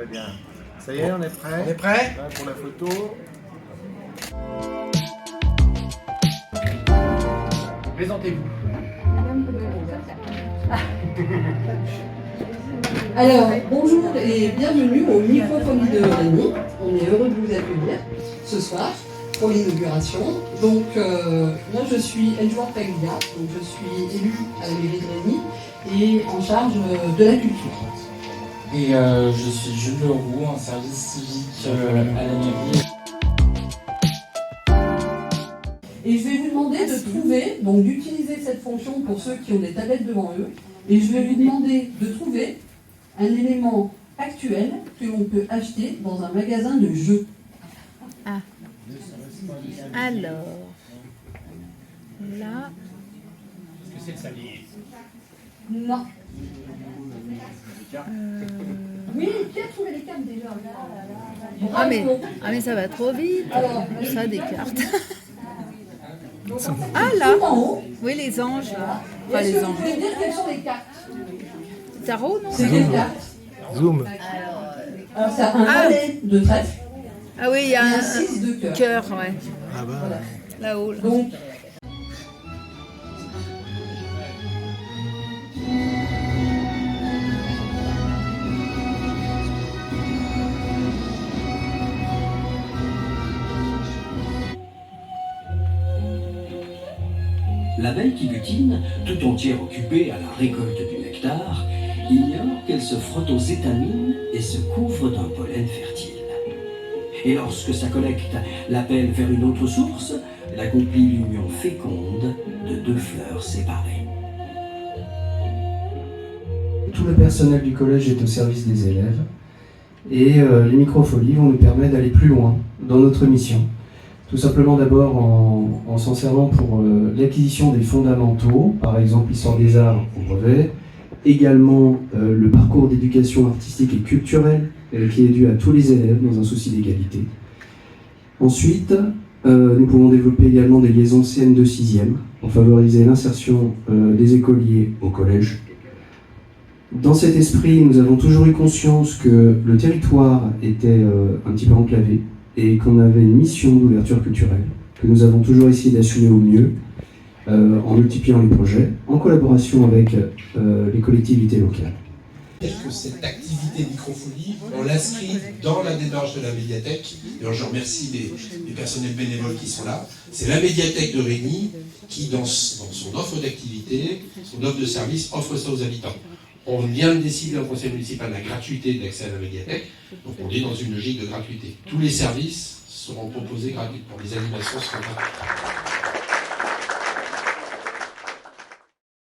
Très bien. Ça y est, on est prêt? On est prêt? Ouais, pour la photo. Présentez-vous. Alors, bonjour et bienvenue au Microphonie de Rémy. On est heureux de vous accueillir ce soir pour l'inauguration. Donc, moi je suis Edouard Paglia, donc je suis élue à la mairie de Rémy et en charge de la culture. Et je suis Jules Leroux, en service civique à la mairie. Et je vais vous demander de trouver, donc d'utiliser cette fonction pour ceux qui ont des tablettes devant eux, et je vais vous demander de trouver un élément actuel que l'on peut acheter dans un magasin de jeux. Ah. Alors, là, Est-ce que c'est le sablier? Non. Oui, qui a trouvé les cartes déjà? mais ça va trop vite. Alors, Ça, des cartes. ah là. Tout en haut. Oui, les anges, là. Et Enfin, est-ce les que vous pouvez anges. dire quelles sont les cartes? Tarot, non? C'est quelles cartes? Zoom. Alors, c'est un valet de trèfle Ah oui, il y et a un un 6 de cœur. cœur, ouais. Ah bah, Voilà. Là-haut. Là. Donc, L'abeille qui butine, tout entière occupée à la récolte du nectar, ignore qu'elle se frotte aux étamines et se couvre d'un pollen fertile. Et lorsque sa collecte l'appelle vers une autre source, elle accomplit l'union féconde de deux fleurs séparées. Tout le personnel du collège est au service des élèves et les microfolies vont nous permettre d'aller plus loin dans notre mission. Tout simplement d'abord en s'en servant pour l'acquisition des fondamentaux, par exemple l'histoire des arts au brevet, également le parcours d'éducation artistique et culturelle qui est dû à tous les élèves dans un souci d'égalité. Ensuite, nous pouvons développer également des liaisons CM2-6e pour favoriser l'insertion des écoliers au collège. Dans cet esprit, nous avons toujours eu conscience que le territoire était un petit peu enclavé et qu'on avait une mission d'ouverture culturelle, que nous avons toujours essayé d'assumer au mieux en multipliant les projets, en collaboration avec les collectivités locales. Que cette activité microphonie, on l'inscrit dans la démarche de la médiathèque. Et je remercie les personnels bénévoles qui sont là. C'est la médiathèque de Rémy qui, dans son offre d'activité, son offre de service, offre ça aux habitants. On vient de décider au conseil municipal la gratuité d'accès à la médiathèque, donc on est dans une logique de gratuité. Tous les services seront proposés gratuitement, les animations seront gratuites.